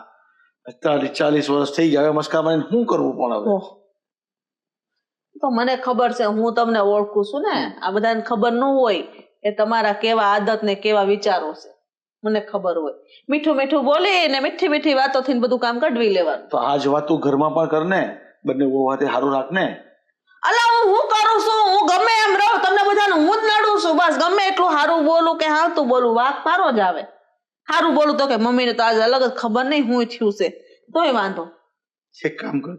40 વર્ષ થઈ ગયા, હવે મસ્કા મારીને શું કરવું? પણ હવે ઓહ, તો મને ખબર છે, હું તમને ઓળખું છું ને. આ બધાને ખબર ન હોય એ તમારા કેવા આદત ને કેવા વિચારો છે, મને ખબર હોય. મીઠું મીઠું બોલી ને મીઠી મીઠી વાતોથી બધું કામ કઢવી લેવાનું. તો આ જ વાત તું ઘરમાં પણ કર ને. બંને બહુ વાતે સારું રાખ ને. અલા હું કરું છું? હું ગમે એમ રહું, તમને બધાને હું જ નડું છું. બસ ગમે એટલું સારું બોલું કે હાલતું બોલું, વાક મારો જ આવે. સારું બોલું તો કે મમ્મીને તો આજે અલગ જ ખબર નહીં હું થયું છે, તોય વાંધો. એક કામ કર,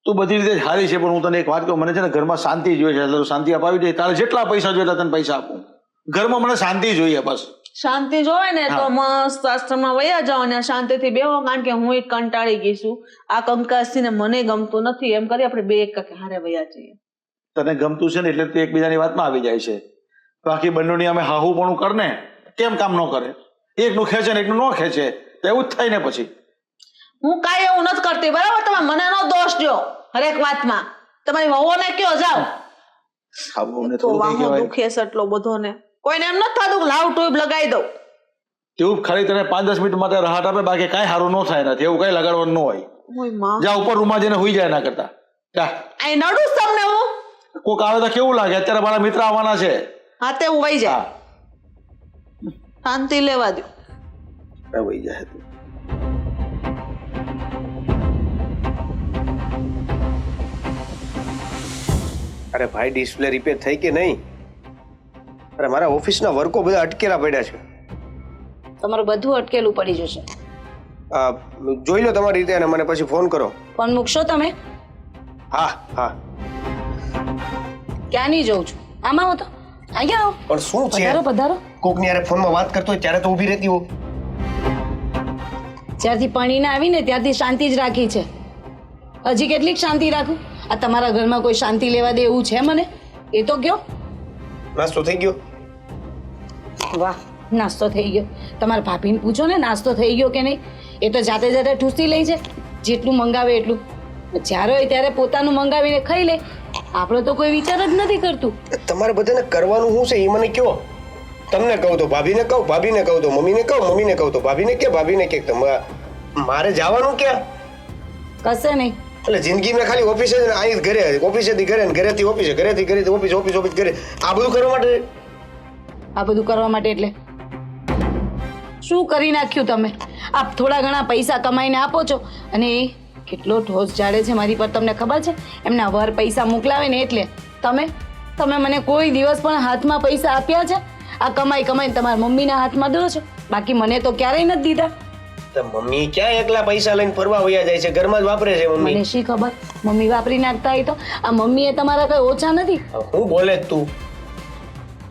તું બધી રીતે સારી છે, પણ હું તને એક વાત કહું. મને છે ને ઘરમાં શાંતિ જોઈએ છે. એટલે શાંતિ અપાવી દે. તારે જેટલા પૈસા જોઈએ તને પૈસા આપું. ઘરમાં મને શાંતિ જોઈએ બસ. શાંતિ જોવે ને તો મસ્ત આશ્રમમાં વયા જાઓ અને શાંતિથી બેહો. કારણ કે હું કંટાળી ગઈ છું આ કંકાસથી ને મને ગમતું નથી. એમ કરી આપણે બે એક હારે વયા જઈએ. તને ગમતું છે ને એટલે તું એકબીજાની વાતમાં આવી જાય છે. બાકી બંનેની અમે હાહુ પણ કર ને, કેમ કામ ન કરે? એકનું ખેંચે ને એકનું ન ખેંચે તો એવું જ થાય ને પછી. હું કાંઈ એવું નથી કરતી, બરાબર? તમે મને નો દોષ દો હરેક વાતમાં. તમારી વહુને કયો જાઓ. હાવું તો વાહો દુખે છે એટલો બધો ને. કોઈને એમ નથી થતું કે લાવ ટ્યુબ લગાવી દઉં. તેવું ખાલી તને 5-10 મિનિટ માટે રાહત આપે, બાકી કાંઈ સારું ન થાય નથી. એવું કઈ લગાડવાનું ન હોય. ઓય માં, જા ઉપર રૂમમાં જઈને હુઈ જાય. ના કરતા જા. આ નડું જ તમને હું. કોક આવે તો કેવું લાગે? અત્યારે મારા મિત્ર આવવાના છે. હા તે હું વહી જાય. શાંતિ લેવા દો. વહી જાય તું. અરે ભાઈ, ડિસ્પ્લે રિપેર થઈ કે નહીં? અરે મારા ઓફિસના વર્કો બધા અટકેલા પડ્યા છે. તમારું બધું અટકેલું પડી જશે. જોઈ લો તમારી રીતે અને મને પછી ફોન કરો. ફોન મૂકશો તમે? હા હા. ક્યાં નહીં જઉં છું. આમાં હો તો અહીંયા આવો. પણ શું છે? પધારો પધારો. કોકની યારે ફોનમાં વાત કરતો હોય ત્યારે તો ઊભી રહેતી હો. જ્યારથી પાણીને આવીને ત્યારથી શાંતિ જ રાખી છે. હજી કેટલીક શાંતિ રાખું? આ તમારા ઘરમાં કોઈ શાંતિ લેવા દે એવું છે મને? એ તો કયો. નાસ્તો થઈ ગયો? વાહ, નાસ્તો થઈ ગયો. તમારા ભાભીને પૂછો ને નાસ્તો થઈ ગયો કે નહીં. એ તો જાતે જાતે ઠૂસી લે છે, જેટલું મંગાવે એટલું. જ્યારે હોય ત્યારે પોતાનું મંગાવીને ખાઈ લે. આપણો તો કોઈ વિચાર જ નથી કરતું. તમારે બધાને કરવાનું શું છે એ મને કહો. તમને કહું તો ભાભીને કહું, ભાભીને કહું તો મમ્મીને કહું, મમ્મીને કહું તો ભાભીને કે, ભાભીને કે. મારે જવાનું ક્યાં? કશે નહીં. એટલે જિંદગીમાં ખાલી ઓફિસે જ ને અહીં ઘરે, ઓફિસેથી ઘરે ને ઘરેથી ઓફિસે, ઘરેથી ઘરે ઓફિસ, ઓફિસ ઘરે. આ બધું કરવા માટે. આ બધું કરવા માટે એટલે શું કરી નાખ્યું તમે? આપ થોડા ઘણા પૈસા કમાઈને આપો છો અને એ કેટલો ઢોસ જાડે છે મારી પર, તમને ખબર છે? એમના વર પૈસા મોકલાવે ને એટલે તમે મને કોઈ દિવસ પણ હાથમાં પૈસા આપ્યા છે? આ કમાઈ કમાઈને તમારા મમ્મીના હાથમાં દો છો, બાકી મને તો ક્યારેય નથી દીધા. મમ્મી ક્યાં એકલા પૈસા લઈને ફરવા વયા જાય છે? ઘરમાં જ વાપરે છે મમ્મી. મને શી ખબર, મમ્મી વાપરી નાખતા હોય તો. આ મમ્મી એ તમારા કઈ ઓછા નથી. હું બોલે તું?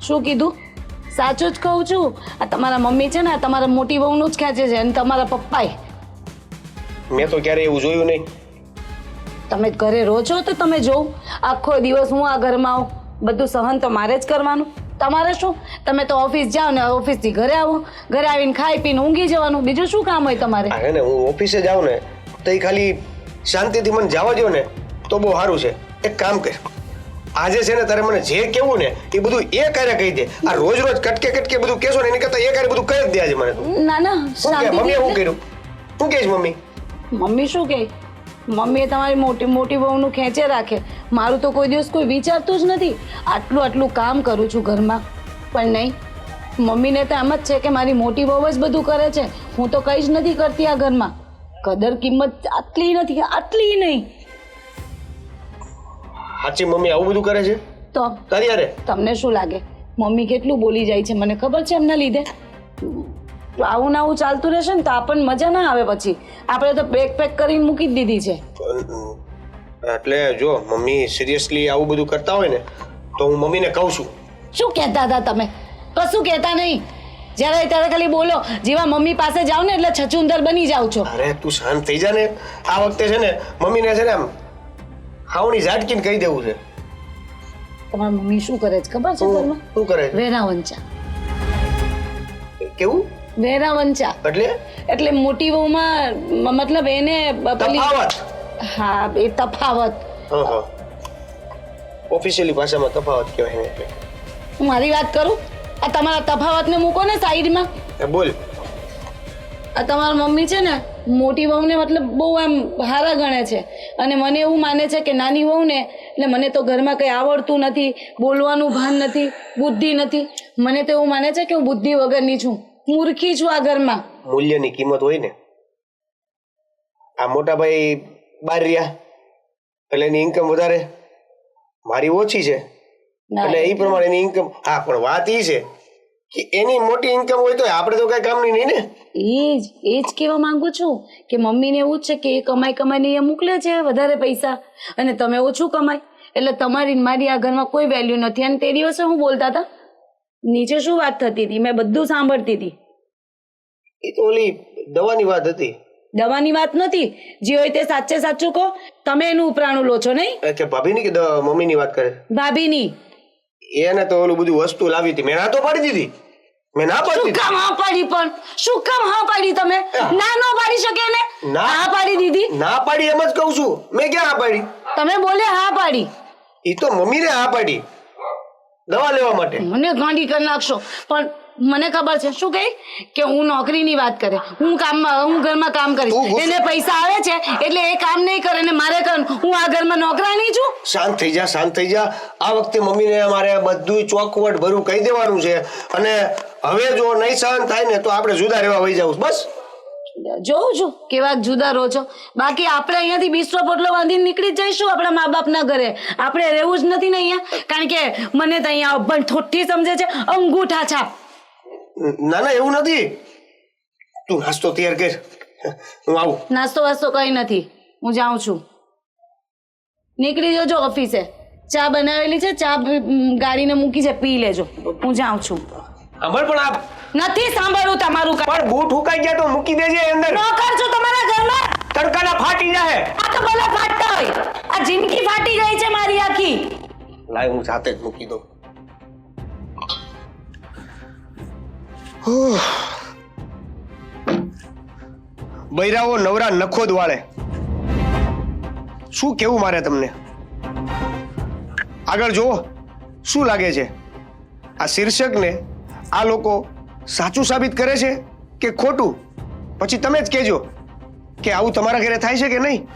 શું કીધું? સાચું જ કહું છું. આ તમારા મમ્મી છે ને, આ તમારા મોટી વહુનું જ ખેંચે છે અને તમારા પપ્પાએ. મેં તો ક્યારે એવું જોયું નહીં. તમે ઘરે રહો છો તો તમે જોવ. આખો દિવસ હું આ ઘરમાં આવું, બધું સહન તો મારે જ કરવાનું. તમારે શું? તમે તો ઓફિસ જાઓ ને ઓફિસથી ઘરે આવો, ઘરે આવીને ખાઈ પીને ઊંઘી જવાનું. બીજું શું કામ હોય તમારે? હા ને, હું ઓફિસે જાઉં ને તો એ ખાલી શાંતિથી મને જવા દો ને તો બહુ સારું છે. એક કામ કર, આજે છે ને તારે મને જે કેવું ને એ બધું એ કાર્ય કહી દે. આ રોજ રોજ કટકે કટકે બધું કહેશો ને એની કરતા એ કાર્ય બધું કહી જ દે આજે મને તું. ના ના શું કે મમ્મીએ શું શાંતિથી કર્યું? શું કહેશ મમ્મી? મમ્મી શું કહે? મમ્મીએ તમારી મોટી મોટી વહુનું ખેંચે રાખે. મારું તો કોઈ દિવસ કોઈ વિચારતું જ નથી. આટલું કામ કરું છું ઘરમાં, પણ નહીં, મમ્મીને તો એમ જ છે કે મારી મોટી વહુ જ બધું કરે છે, હું તો કંઈ જ નથી કરતી આ ઘરમાં. કદર કિંમત આટલી નથી, આટલી નહીં. સાચી મમ્મી આવું બધું કરે છે તો તારી યારે? તમને શું લાગે મમ્મી કેટલું બોલી જાય છે મને ખબર છે એમના લીધે? આવું ને આવું ચાલતું રહેશે ને તો આપણને મજા ના આવે. પછી આપણે તો પેક કરીને મૂકી જ દીધી છે. એટલે જો મમ્મી સિરિયસલી આવું બધું કરતા હોય ને તો હું મમ્મીને કહું છું. શું કહેતા હતા તમે? કશું કહેતા નહીં. જ્યારે ત્યારે ખાલી બોલો. જેવા મમ્મી પાસે જાઓ ને એટલે છછુંદર બની જાવ છો. અરે તું શાંત થઈ જા ને. આ વખતે છે ને મમ્મીને છે ને આમ હાવની ઝાટકીને કહી દેવું છે. તમારી મમ્મી શું કરે છે ખબર છે ઘરમાં? શું કરે છે? વેરાવંચા. કેવું? વેરાવંચા એટલે મોટી વહુમાં મતલબ એને પેલી તફાવત. હા, એ તફાવત. ઓફિશિયલી ભાષામાં તફાવત કહેવાય ને એટલે. હું મારી વાત કરું, આ તમારા તફાવતને મૂકો ને સાઈડમાં. બોલ. આ તમારા મમ્મી છે ને મોટી વહુને મતલબ બહુ આમ હારા ગણે છે, અને મને એવું માને છે કે નાની વહુ ને એટલે મને તો ઘરમાં કંઈ આવડતું નથી, બોલવાનું ભાન નથી, બુદ્ધિ નથી. મને તો એવું માને છે કે હું બુદ્ધિ વગરની છું, મૂર્ખી છું આ ઘરમાં. મૂલ્યની કિંમત હોય ને. આ મોટા ભાઈ બહાર રહ્યા એટલે એની ઇન્કમ વધારે, મારી ઓછી છે એટલે એ પ્રમાણે એની ઇન્કમ. હા, પણ વાત એ છે કે એની મોટી ઇન્કમ હોય તો આપણે તો કઈ કામની નહીં ને. એ જ કહેવા માંગુ છું કે મમ્મીને એવું જ છે કે એ કમાઈને એ મોકલે છે વધારે પૈસા, અને તમે ઓછું કમાય એટલે તમારી ને મારી આ ઘરમાં કોઈ વેલ્યુ નથી. અને તે દિવસે હું બોલતા હતા નીચે શું વાત થતી હતી મેં બધું સાંભળતી હતી. એ તો ઓલી દવાની વાત હતી. દવાની વાત નથી, જે હોય તે સાચે સાચું કહો. તમે એનું ઉપરાણું લો છો નહીં? કે ભાભીની કે મમ્મીની વાત કરે? ભાભીની. એને તો ઓલું બધું વસ્તુ લાવી હતી, મેં ના તો પાડી દીધી. મેં ના પાડી શું કામ હા પાડી? પણ શું કામ હા પાડી તમે? ના નો પાડી શકે ને? હા પાડી દીધી. ના પાડી એમ જ કહું છું. મેં ક્યાં હા પાડી? તમે બોલે હા પાડી. એ તો મમ્મીને હા પાડી દવા લેવા માટે. મને ગાંડી કરી નાખશો. પણ મને ખબર છે શું કહી કે હું નોકરીની વાત કરે, હું ઘરમાં કામ કરીશ, એને પૈસા આવે છે એટલે એ કામ નહીં કરે ને મારે કરવાનું. હું આ ઘરમાં નોકરાની છું? શાંત થઈ જા, શાંત થઈ જા. આ વખતે મમ્મીને મારે બધું ચોખવટ ભરું કહી દેવાનું છે, અને હવે જો નહીં સહન થાય ને તો આપણે જુદા રહેવા વહી જવું. બસ જોઉં છું કેવા જુદા રહો છો. બાકી આપણે અહીંયાથી બિસ્તરો પોટલો બાંધીને નીકળી જ જઈશું આપણા મા બાપના ઘરે. આપણે રહેવું જ નથી ને અહીંયા, કારણ કે મને તો અહીંયા અભણ થોઠી સમજે છે, અંગૂઠા છાપ. ના ના એવું નથી. તું નાસ્તો તૈયાર કર, હું આવું. નાસ્તો વાસ્તો કઈ નથી, હું જાઉં છું. નીકળી જજો ઓફિસે. ચા બનાવેલી છે, ચા ગાડીને મૂકી છે, પી લેજો. હું જાઉં છું. સાંભળ પણ આ નથી સાંભળવું તમારું. પણ બૂટ હુકાઈ ગયા તો મૂકી દેજે અંદર. નોકર છો તમારા ઘરમાં, તડકાના ફાટી જાય. આ તો ભલે ફાટતા હોય. આ જિંદગી ફાટી ગઈ છે મારી આખી. લાય હું જાતે જ મૂકી દઉં. બૈરાઓ નવરા નખોદ વાળે. શું કેવું મારે તમને? આગળ જુઓ શું લાગે છે આ શીર્ષકને આ લોકો સાચું સાબિત કરે છે કે ખોટું? પછી તમે જ કહેજો કે આવું તમારા ઘરે થાય છે કે નહીં.